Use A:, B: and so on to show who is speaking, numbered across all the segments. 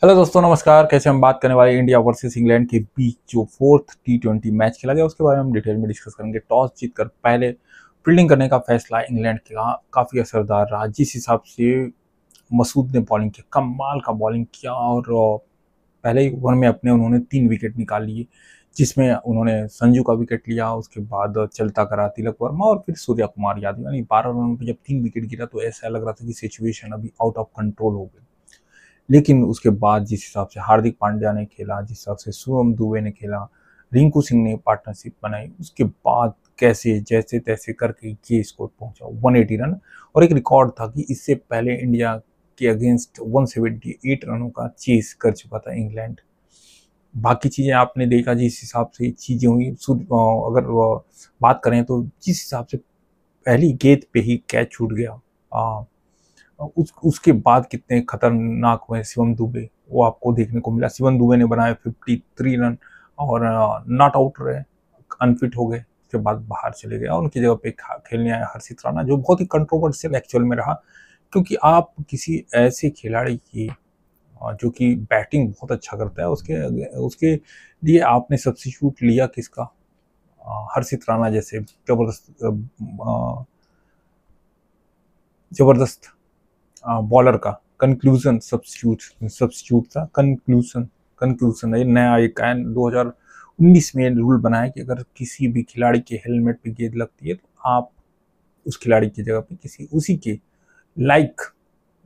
A: Hello दोस्तों, नमस्कार। कैसे हम बात करने वाले इंडिया वर्सेस इंग्लैंड के बीच जो फोर्थ T20 मैच खेला गया उसके बारे में हम डिटेल में डिस्कस करेंगे। टॉस जीतकर पहले फील्डिंग करने का फैसला इंग्लैंड का काफ़ी असरदार रहा। जिस हिसाब से मसूद ने बॉलिंग की, कमाल का बॉलिंग किया और पहले ही ओवर में अपने उन्होंने 3 विकेट निकाल लिए, जिसमें उन्होंने संजू का विकेट लिया, उसके बाद चलता करा तिलक वर्मा और फिर सूर्या कुमार यादव। यानी 12 रनों पर जब 3 विकेट गिरा तो ऐसा लग रहा था कि सिचुएशन अभी आउट ऑफ कंट्रोल हो गई। लेकिन उसके बाद जिस हिसाब से हार्दिक पांड्या ने खेला, जिस हिसाब से शुभम दुबे ने खेला, रिंकू सिंह ने पार्टनरशिप बनाई, उसके बाद कैसे जैसे तैसे करके ये स्कोर पहुंचा 180 रन। और एक रिकॉर्ड था कि इससे पहले इंडिया के अगेंस्ट 178 रनों का चेस कर चुका था इंग्लैंड। बाकी चीज़ें आपने देखा जिस हिसाब से चीज़ें हुई। अगर बात करें तो जिस हिसाब से पहली गेंद पे ही कैच छूट गया, उसके बाद कितने खतरनाक हुए शिवम दुबे, वो आपको देखने को मिला। शिवम दुबे ने बनाए 53 रन और नॉट आउट रहे, अनफिट हो गए, उसके बाद बाहर चले गए और उनकी जगह पे खेलने आया हर्षित राणा, जो बहुत ही कंट्रोवर्शियल एक्चुअल में रहा। क्योंकि आप किसी ऐसे खिलाड़ी की जो कि बैटिंग बहुत अच्छा करता है, उसके उसके लिए आपने सब्स्टिट्यूट लिया किसका? हर्षित राणा जैसे जबरदस्त बॉलर का कंक्लूजन सब्स्टिट्यूट था। कंक्लूजन ये नया एक 2019 में रूल बनाया कि अगर किसी भी खिलाड़ी के हेलमेट पे गेंद लगती है तो आप उस खिलाड़ी की जगह पे किसी उसी के लाइक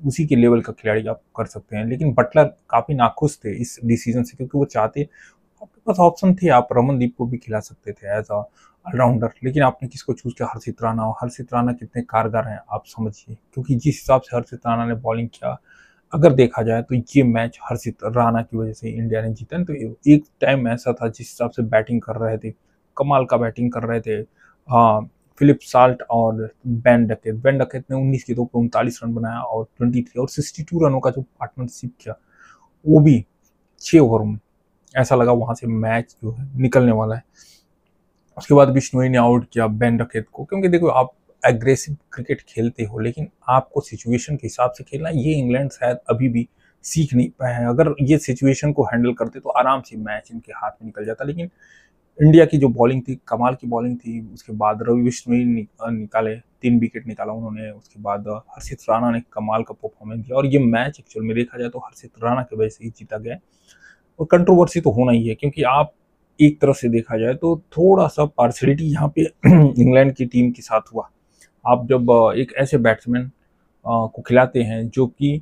A: उसी के लेवल का खिलाड़ी आप कर सकते हैं। लेकिन बटलर काफी नाखुश थे इस डिसीजन से, क्योंकि वो चाहते, आपके पास ऑप्शन थे, आप रमनदीप को भी खिला सकते थे एज अ ऑलराउंडर, लेकिन आपने किसको चूज किया? हर्षित राणा। और हर्षित राणा कितने कारगर हैं आप समझिए, क्योंकि जिस हिसाब से हर्षित राणा ने बॉलिंग किया, अगर देखा जाए तो ये मैच हर्षित राणा की वजह से इंडिया ने जीता। तो एक टाइम ऐसा था जिस हिसाब से बैटिंग कर रहे थे, कमाल का बैटिंग कर रहे थे फिलिप साल्ट और बेन डकेट ने 19 गेंदों पर 39 रन बनाया और 23 और 62 रनों का जो पार्टनरशिप किया, वो भी 6 ओवर में। ऐसा लगा वहां से मैच जो है निकलने वाला है। उसके बाद बिश्नोई ने आउट किया बेन डकेट को, क्योंकि देखो आप एग्रेसिव क्रिकेट खेलते हो, लेकिन आपको सिचुएशन के हिसाब से खेलना, ये इंग्लैंड शायद अभी भी सीख नहीं पाए हैं। अगर ये सिचुएशन को हैंडल करते तो आराम से मैच इनके हाथ में निकल जाता। लेकिन इंडिया की जो बॉलिंग थी, कमाल की बॉलिंग थी। उसके बाद रवि बिश्नोई निकाले, 3 विकेट निकाला उन्होंने। उसके बाद हर्षित राणा ने कमाल का परफॉर्मेंस दिया और ये मैच एक्चुअल में देखा जाए तो हर्षित राणा की वजह से ही जीता गया। और कंट्रोवर्सी तो होना ही है, क्योंकि आप एक तरफ से देखा जाए तो थोड़ा सा पार्शलिटी यहाँ पे इंग्लैंड की टीम के साथ हुआ। आप जब एक ऐसे बैट्समैन को खिलाते हैं जो कि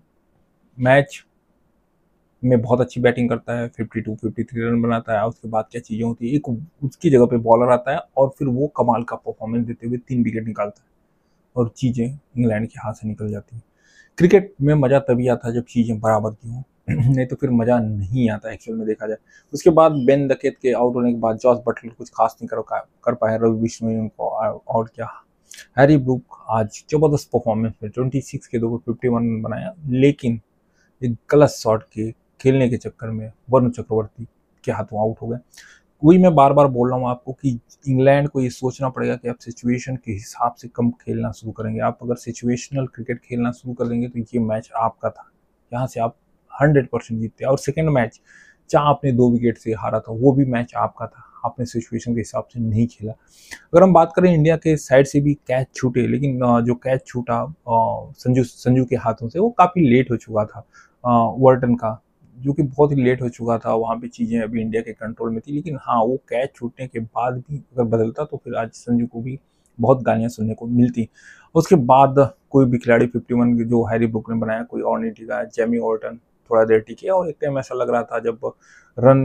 A: मैच में बहुत अच्छी बैटिंग करता है, 52-53 रन बनाता है, उसके बाद क्या चीज़ें होती है, एक उसकी जगह पे बॉलर आता है और फिर वो कमाल का परफॉर्मेंस देते हुए 3 विकेट निकालता है और चीज़ें इंग्लैंड के हाथ से निकल जाती हैं। क्रिकेट में मज़ा तभी आता जब चीज़ें बराबर की हों, नहीं तो फिर मज़ा नहीं आता एक्चुअल में देखा जाए। उसके बाद बेन डकेट के आउट होने के बाद जॉस बटलर कुछ खास नहीं कर पाए, रवि बिश्नोई ने उनको आउट किया। हैरी ब्रूक आज जबरदस्त परफॉर्मेंस में 26 के 2 51 रन बनाया, लेकिन एक गलत शॉट के खेलने के चक्कर में वरुण चक्रवर्ती के हाथों आउट हो गए। वही मैं बार बार बोल रहा हूँ आपको कि इंग्लैंड को ये सोचना पड़ेगा कि आप सिचुएशन के हिसाब से कम खेलना शुरू करेंगे। आप अगर सिचुएशनल क्रिकेट खेलना शुरू कर देंगे तो ये मैच आपका था, यहाँ से आप 100% जीतते। और सेकेंड मैच जहाँ आपने 2 विकेट से हारा था, वो भी मैच आपका था, आपने सिचुएशन के हिसाब से नहीं खेला। अगर हम बात करें इंडिया के साइड से भी कैच छूटे, लेकिन जो कैच छूटा संजू संजू के हाथों से, वो काफ़ी लेट हो चुका था वर्टन का, जो कि बहुत ही लेट हो चुका था। वहाँ पे चीज़ें अभी इंडिया के कंट्रोल में थी, लेकिन हाँ, वो कैच छूटने के बाद भी अगर बदलता तो फिर आज संजू को भी बहुत गालियाँ सुनने को मिलती। उसके बाद कोई भी खिलाड़ी 51 जो हैरी ब्रूक ने बनाया, कोई और नहीं टिका। जेमी ऑर्टन थोड़ा देर टिके और एक टाइम ऐसा लग रहा था जब रन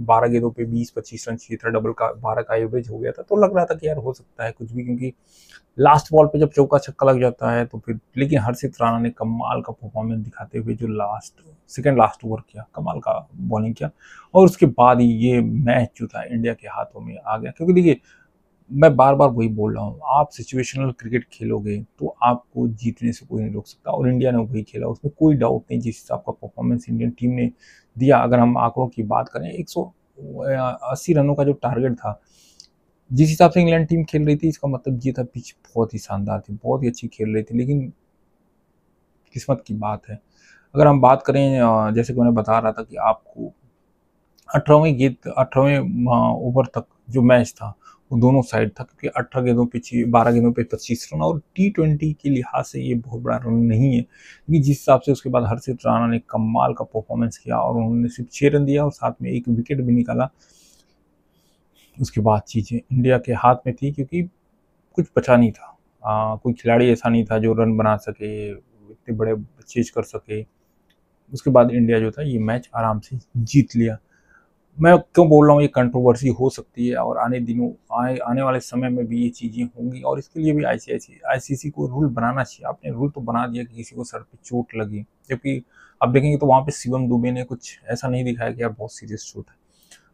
A: 12 गेंदों पे 20-25 रन चाहिए था, डबल का 12 का एवरेज हो गया था, तो लग रहा था कि यार हो सकता है कुछ भी, क्योंकि लास्ट बॉल पे जब चौका छक्का लग जाता है तो फिर। लेकिन हर्षित राणा ने कमाल का परफॉर्मेंस दिखाते हुए जो सेकंड लास्ट ओवर किया, कमाल का बॉलिंग किया और उसके बाद ही ये मैच जो था इंडिया के हाथों में आ गया। क्योंकि देखिए, मैं बार बार वही बोल रहा हूँ, आप सिचुएशनल क्रिकेट खेलोगे तो आपको जीतने से कोई नहीं रोक सकता, और इंडिया ने वही खेला, उसमें कोई डाउट नहीं। जिस हिसाब का परफॉर्मेंस इंडियन टीम ने दिया, अगर हम आंकड़ों की बात करें, 180 रनों का जो टारगेट था, जिस हिसाब से इंग्लैंड टीम खेल रही थी, इसका मतलब ये था पिच बहुत ही शानदार थी, बहुत ही अच्छी खेल रही थी। लेकिन किस्मत की बात है, अगर हम बात करें जैसे कि मैंने बता रहा था कि आपको 18वें ओवर तक जो मैच था वो दोनों साइड था, क्योंकि 18 गेंदों पे 12 गेंदों पे 25 रन, और T20 के लिहाज से ये बहुत बड़ा रन नहीं है, क्योंकि जिस हिसाब से उसके बाद हर्षित राणा ने कमाल का परफॉर्मेंस किया और उन्होंने सिर्फ 6 रन दिया और साथ में एक विकेट भी निकाला। उसके बाद चीज़ें इंडिया के हाथ में थी, क्योंकि कुछ बचा नहीं था। कोई खिलाड़ी ऐसा नहीं था जो रन बना सके, इतने बड़े चेज कर सके। उसके बाद इंडिया जो था ये मैच आराम से जीत लिया। मैं क्यों बोल रहा हूँ, ये कंट्रोवर्सी हो सकती है और आने वाले समय में भी ये चीज़ें होंगी, और इसके लिए भी आईसीसी को रूल बनाना चाहिए। आपने रूल तो बना दिया कि किसी को सर पे चोट लगी, जबकि आप देखेंगे तो वहाँ पे शिवम दुबे ने कुछ ऐसा नहीं दिखाया कि यार बहुत सीरियस चोट है।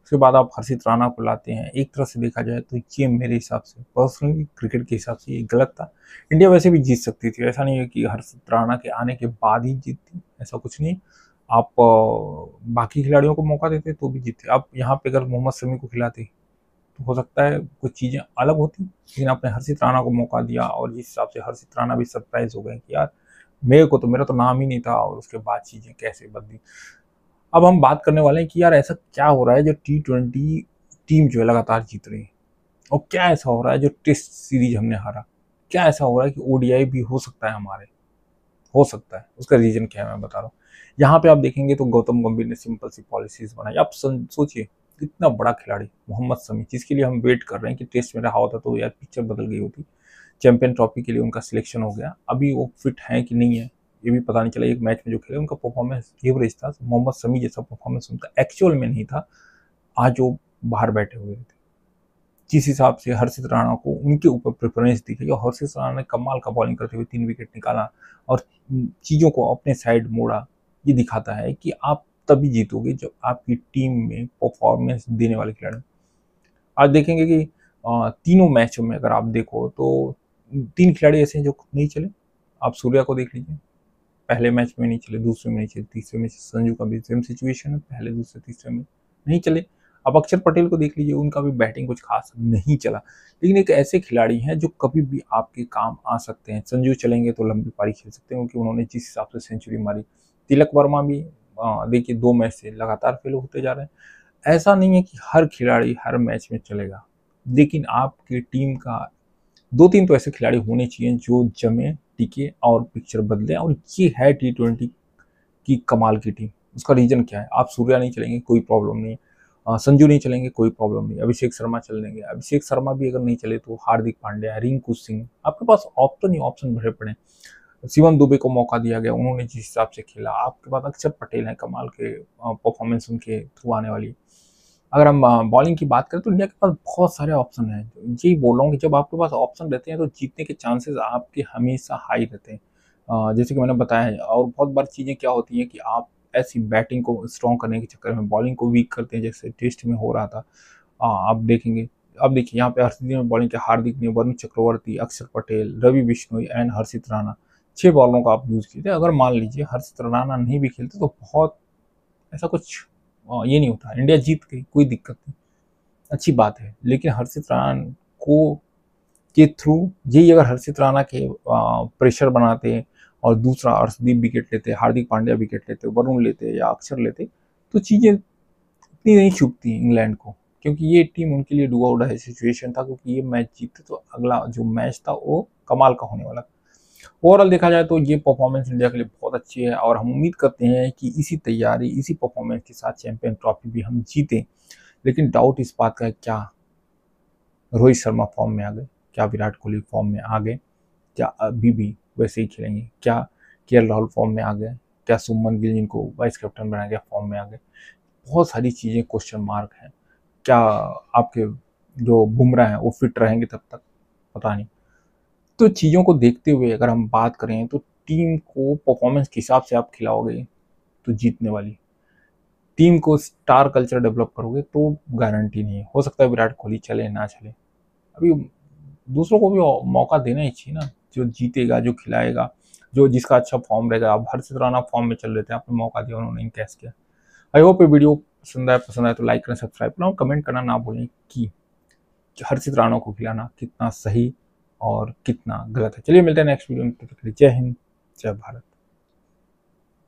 A: उसके बाद आप हर्षित राणा को लाते हैं। एक तरह से देखा जाए तो ये मेरे हिसाब से, पर्सनली क्रिकेट के हिसाब से ये गलत था। इंडिया वैसे भी जीत सकती थी, ऐसा नहीं है कि हर्षित राणा के आने के बाद ही जीतती, ऐसा कुछ नहीं। आप बाकी खिलाड़ियों को मौका देते तो भी जीतते। आप यहाँ पे अगर मोहम्मद शमी को खिलाते तो हो सकता है कुछ चीज़ें अलग होती, लेकिन आपने हर्षित राणा को मौका दिया, और जिस हिसाब से हर्षित राणा भी सरप्राइज हो गए कि यार मेरा तो नाम ही नहीं था, और उसके बाद चीज़ें कैसे बदली। अब हम बात करने वाले हैं कि यार ऐसा क्या हो रहा है जो T20 टीम जो है लगातार जीत रही है, और क्या ऐसा हो रहा है जो टेस्ट सीरीज हमने हारा, क्या ऐसा हो रहा है कि ओडीआई भी हो सकता है हमारे, हो सकता है। उसका रीजन क्या है मैं बता रहा हूँ। यहाँ पे आप देखेंगे तो गौतम गंभीर ने सिंपल सी पॉलिसीज बनाई। आप सोचिए, इतना बड़ा खिलाड़ी मोहम्मद शमी, जिसके लिए हम वेट कर रहे हैं कि टेस्ट में रहा होता तो यार पिक्चर बदल गई होती। चैंपियन ट्रॉफी के लिए उनका सिलेक्शन हो गया, अभी वो फिट है कि नहीं है ये भी पता नहीं चला। एक मैच में जो खेले उनका परफॉर्मेंस एवरेज था, मोहम्मद शमी जैसा परफॉर्मेंस उनका एक्चुअल में नहीं था। आज वो बाहर बैठे हुए थे। जिस हिसाब से हर्षित राणा को उनके ऊपर प्रेफरेंस दी गई, और हर्षित राणा ने कमाल का बॉलिंग करते हुए 3 विकेट निकाला और चीज़ों को अपने साइड मोड़ा, ये दिखाता है कि आप तभी जीतोगे जब आपकी टीम में परफॉर्मेंस देने वाले खिलाड़ी। आज देखेंगे कि तीनों मैचों में अगर आप देखो तो 3 खिलाड़ी ऐसे हैं जो नहीं चले। आप सूर्या को देख लीजिए, पहले मैच में नहीं चले, दूसरे में नहीं चले, तीसरे में संजू का भी सेम सिचुएशन है, पहले दूसरे तीसरे में नहीं चले। अब अक्षर पटेल को देख लीजिए, उनका भी बैटिंग कुछ खास नहीं चला, लेकिन एक ऐसे खिलाड़ी हैं जो कभी भी आपके काम आ सकते हैं। संजू चलेंगे तो लंबी पारी खेल सकते हैं, क्योंकि उन्होंने जिस हिसाब से सेंचुरी मारी। तिलक वर्मा भी देखिए 2 मैच से लगातार फेल होते जा रहे हैं। ऐसा नहीं है कि हर खिलाड़ी हर मैच में चलेगा, लेकिन आपकी टीम का 2-3 तो ऐसे खिलाड़ी होने चाहिए जो जमे, टिके और पिक्चर बदले, और ये है T20 की कमाल की टीम। उसका रीजन क्या है? आप सूर्या नहीं चलेंगे कोई प्रॉब्लम नहीं, संजू नहीं चलेंगे कोई प्रॉब्लम नहीं, अभिषेक शर्मा चल देंगे। अभिषेक शर्मा भी अगर नहीं चले तो हार्दिक पांड्या, रिंकू सिंह, आपके पास ऑप्शन ही ऑप्शन भरे पड़े। शिवम दुबे को मौका दिया गया, उन्होंने जिस हिसाब से खेला। आपके पास अक्षर पटेल है, कमाल के परफॉर्मेंस उनके थ्रू आने वाली है। अगर हम बॉलिंग की बात करें तो इंडिया के पास बहुत सारे ऑप्शन हैं। यही बोल रहा हूँ कि जब आपके पास ऑप्शन रहते हैं तो जीतने के चांसेस आपके हमेशा हाई रहते हैं। जैसे कि मैंने बताया है, और बहुत बार चीज़ें क्या होती हैं कि आप ऐसी बैटिंग को स्ट्रॉन्ग करने के चक्कर में बॉलिंग को वीक करते हैं, जैसे टेस्ट में हो रहा था। आप देखेंगे, अब देखिए यहाँ पे हर्षित ने बॉलिंग किया, हार्दिक ने, वरुण चक्रवर्ती, अक्षर पटेल, रवि बिश्नोई एंड हर्षित राणा, 6 बॉलरों का आप यूज़ किए थे। अगर मान लीजिए हर्षित राणा नहीं भी खेलते तो बहुत ऐसा कुछ ये नहीं होता, इंडिया जीत गई, कोई दिक्कत नहीं, अच्छी बात है। लेकिन हर्षित राणा को के थ्रू यही अगर हर्षित राणा के प्रेशर बनाते और दूसरा अर्शदीप विकेट लेते, हार्दिक पांड्या विकेट लेते, वरुण लेते या अक्षर लेते, तो चीज़ें इतनी नहीं चुभती इंग्लैंड को, क्योंकि ये टीम उनके लिए डू और डाई सिचुएशन था, क्योंकि ये मैच जीतते तो अगला जो मैच था वो कमाल का होने वाला। ओवरऑल देखा जाए तो ये परफॉर्मेंस इंडिया के लिए बहुत अच्छी है, और हम उम्मीद करते हैं कि इसी तैयारी, इसी परफॉर्मेंस के साथ चैंपियन ट्रॉफी भी हम जीतें। लेकिन डाउट इस बात का है, क्या रोहित शर्मा फॉर्म में आ गए, क्या विराट कोहली फॉर्म में आ गए, क्या अभी भी वैसे ही खेलेंगे, क्या केएल राहुल फॉर्म में आ गए, क्या सुमन गिल जिनको वाइस कैप्टन बनाया गया फॉर्म में आ गए। बहुत सारी चीज़ें क्वेश्चन मार्क हैं। क्या आपके जो बुमराह हैं वो फिट रहेंगे तब तक, पता नहीं। तो चीज़ों को देखते हुए अगर हम बात करें तो टीम को परफॉर्मेंस के हिसाब से आप खिलाओगे तो जीतने वाली टीम को स्टार कल्चर डेवलप करोगे तो गारंटी नहीं है। हो सकता है विराट कोहली चले ना चले, अभी दूसरों को भी मौका देना ही चाहिए ना, जो जीतेगा, जो खिलाएगा, जो जिसका अच्छा फॉर्म रहेगा। अब हर्षित राणा फॉर्म में चल रहे थे, आपने मौका दिया, उन्होंने कैच किया। आई होप ये वीडियो पसंद आए तो लाइक करें, सब्सक्राइब करें, और कमेंट करना ना भूलें कि हर्षित राणा को खिलाना कितना सही और कितना गलत है। चलिए मिलते हैं नेक्स्ट वीडियो में, तब तक के लिए जय हिंद, जय भारत।